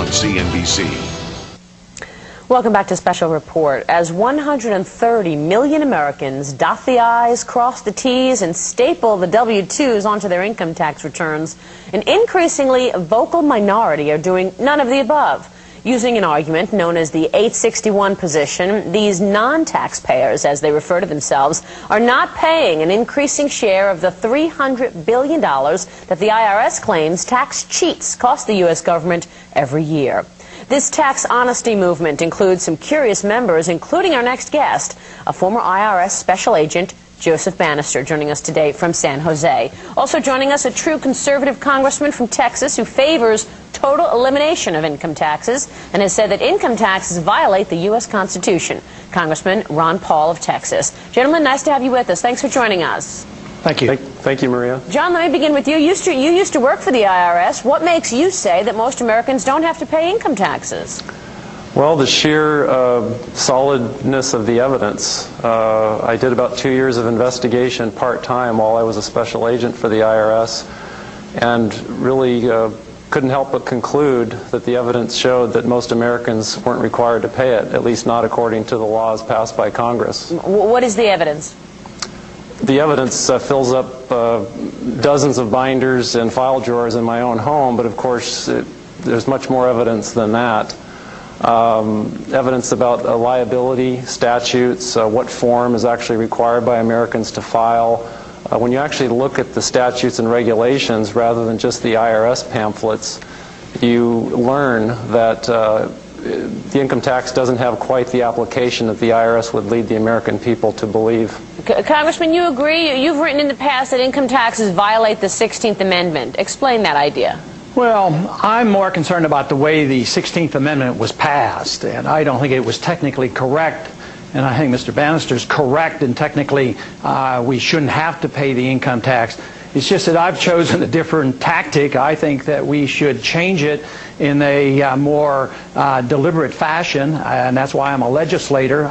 on CNBC. Welcome back to Special Report. As 130 million Americans dot the I's, cross the T's, and staple the W-2s onto their income tax returns, an increasingly vocal minority are doing none of the above. Using an argument known as the 861 position, these non-taxpayers, as they refer to themselves, are not paying an increasing share of the $300 billion that the IRS claims tax cheats cost the U.S. government every year. This tax honesty movement includes some curious members, including our next guest, a former IRS special agent, Joseph Bannister, joining us today from San Jose. Also joining us, a true conservative congressman from Texas who favors total elimination of income taxes and has said that income taxes violate the U.S. Constitution. Congressman Ron Paul of Texas. Gentlemen, nice to have you with us. Thanks for joining us. Thank you. Thank you, Maria. John, let me begin with you. You used to work for the IRS. What makes you say that most Americans don't have to pay income taxes? Well, the sheer solidness of the evidence. I did about 2 years of investigation part-time while I was a special agent for the IRS, and really couldn't help but conclude that the evidence showed that most Americans weren't required to pay it, at least not according to the laws passed by Congress. What is the evidence? The evidence fills up dozens of binders and file drawers in my own home, but of course there's much more evidence than that. Evidence about liability statutes, what form is actually required by Americans to file. When you actually look at the statutes and regulations rather than just the IRS pamphlets, you learn that the income tax doesn't have quite the application that the IRS would lead the American people to believe. Congressman, you agree? You've written in the past that income taxes violate the 16th Amendment. Explain that idea. Well, I'm more concerned about the way the 16th Amendment was passed, and I don't think it was technically correct. And I think Mr. Bannister's correct, and technically we shouldn't have to pay the income tax. It's just that I've chosen a different tactic. I think that we should change it in a more deliberate fashion, and that's why I'm a legislator.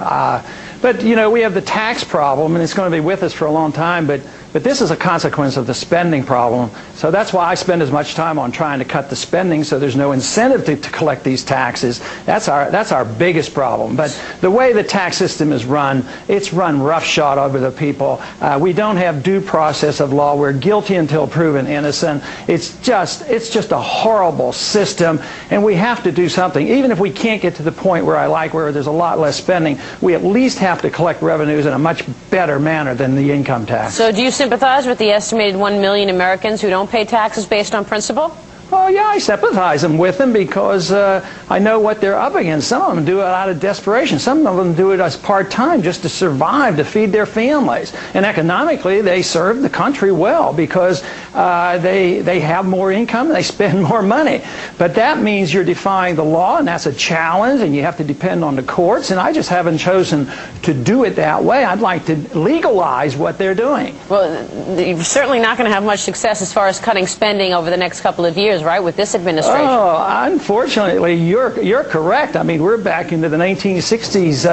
But, you know, we have the tax problem, and it's going to be with us for a long time, but this is a consequence of the spending problem. So that's why I spend as much time on trying to cut the spending so there's no incentive to collect these taxes. That's our biggest problem. But the way the tax system is run, it's run roughshod over the people. We don't have due process of law. We're guilty until proven innocent. It's just a horrible system, and we have to do something. Even if we can't get to the point where there's a lot less spending, we at least have to collect revenues in a much better manner than the income tax. So do you sympathize with the estimated 1 million Americans who don't pay taxes based on principle? Oh, yeah, I sympathize with them because I know what they're up against. Some of them do it out of desperation. Some of them do it as part-time just to survive, to feed their families. And economically, they serve the country well because they have more income, they spend more money. But that means you're defying the law, and that's a challenge, and you have to depend on the courts. And I just haven't chosen to do it that way. I'd like to legalize what they're doing. Well, you're certainly not going to have much success as far as cutting spending over the next couple of years, right, with this administration? Oh, unfortunately, you're correct. I mean, we're back into the 1960s,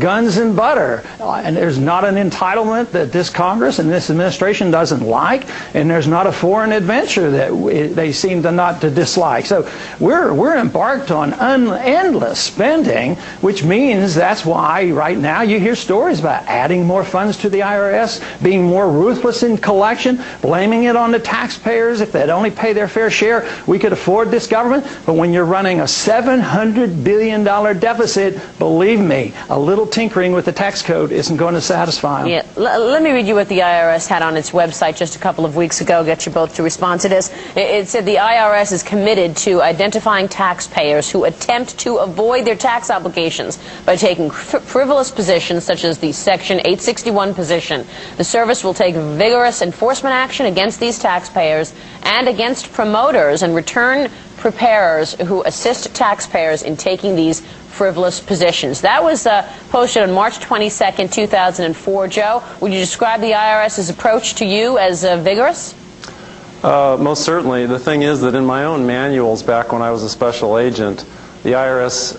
guns and butter. And there's not an entitlement that this Congress and this administration doesn't like, and there's not a foreign adventure that they seem to not to dislike. So we're embarked on endless spending, which means that's why right now you hear stories about adding more funds to the IRS, being more ruthless in collection, blaming it on the taxpayers. If they'd only pay their fair share, we could afford this government. But when you're running a $700 billion deficit, believe me, a little tinkering with the tax code isn't going to satisfy them. Yeah. Let me read you what the IRS had on its website just a couple of weeks ago, get you both to respond to this. It said the IRS is committed to identifying taxpayers who attempt to avoid their tax obligations by taking frivolous positions such as the Section 861 position. The service will take vigorous enforcement action against these taxpayers and against promoters and return preparers who assist taxpayers in taking these frivolous positions. That was posted on March 22nd, 2004. Joe, would you describe the IRS's approach to you as vigorous? Most certainly. The thing is that in my own manuals back when I was a special agent, the IRS,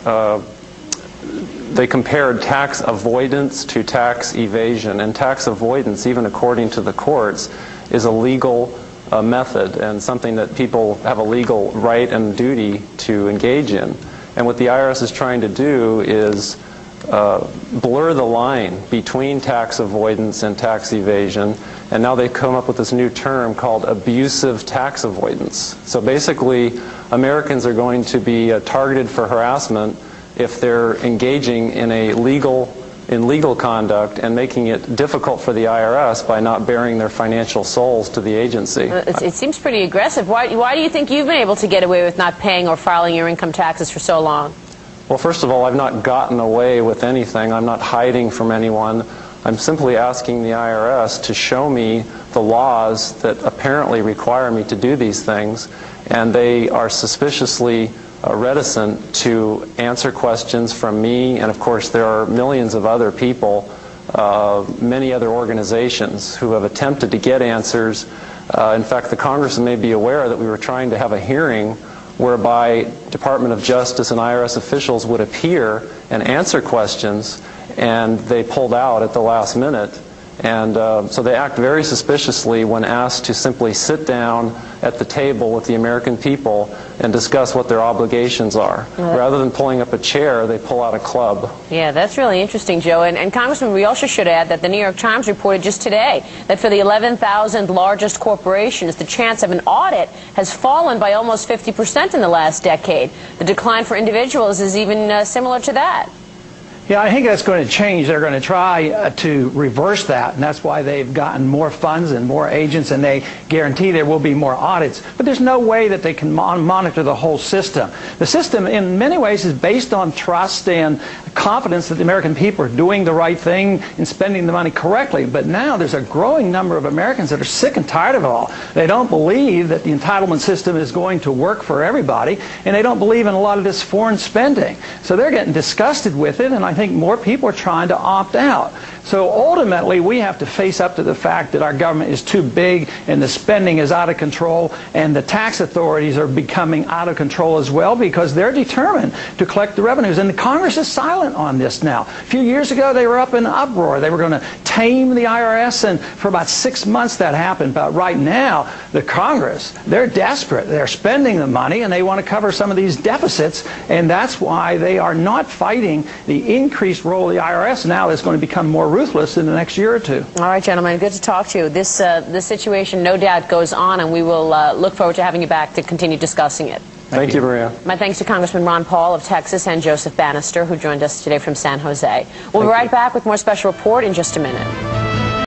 they compared tax avoidance to tax evasion. And tax avoidance, even according to the courts, is a legal method and something that people have a legal right and duty to engage in. And what the IRS is trying to do is blur the line between tax avoidance and tax evasion, and now they've come up with this new term called abusive tax avoidance. So basically, Americans are going to be targeted for harassment if they're engaging in legal conduct and making it difficult for the IRS by not bearing their financial souls to the agency. It seems pretty aggressive. Why do you think you've been able to get away with not paying or filing your income taxes for so long? Well, first of all, I've not gotten away with anything. I'm not hiding from anyone. I'm simply asking the IRS to show me the laws that apparently require me to do these things, and they are suspiciously reticent to answer questions from me, and of course there are millions of other people, many other organizations who have attempted to get answers. In fact, the Congress may be aware that we were trying to have a hearing whereby Department of Justice and IRS officials would appear and answer questions, and they pulled out at the last minute. And so they act very suspiciously when asked to simply sit down at the table with the American people and discuss what their obligations are. Rather than pulling up a chair, they pull out a club. Yeah, that's really interesting, Joe. And Congressman, we also should add that the New York Times reported just today that for the 11,000 largest corporations, the chance of an audit has fallen by almost 50% in the last decade. The decline for individuals is even similar to that. Yeah, I think that's going to change. They're going to try to reverse that, and that's why they've gotten more funds and more agents, and they guarantee there will be more audits. But there's no way that they can monitor the whole system. The system, in many ways, is based on trust and confidence that the American people are doing the right thing and spending the money correctly. But now there's a growing number of Americans that are sick and tired of it all. They don't believe that the entitlement system is going to work for everybody, and they don't believe in a lot of this foreign spending. So they're getting disgusted with it, and I think more people are trying to opt out. So ultimately, we have to face up to the fact that our government is too big and the spending is out of control, and the tax authorities are becoming out of control as well because they're determined to collect the revenues. And the Congress is silent on this now. A few years ago, they were up in an uproar. They were going to tame the IRS, and for about 6 months that happened. But right now, the Congress, they're desperate. They're spending the money, and they want to cover some of these deficits, and that's why they are not fighting the increased role of the IRS now that's going to become more ruthless in the next year or two. All right, gentlemen, good to talk to you. This situation no doubt goes on, and we will look forward to having you back to continue discussing it. Thank you, Maria. My thanks to Congressman Ron Paul of Texas and Joseph Bannister, who joined us today from San Jose. We'll be right back with more Special Report in just a minute.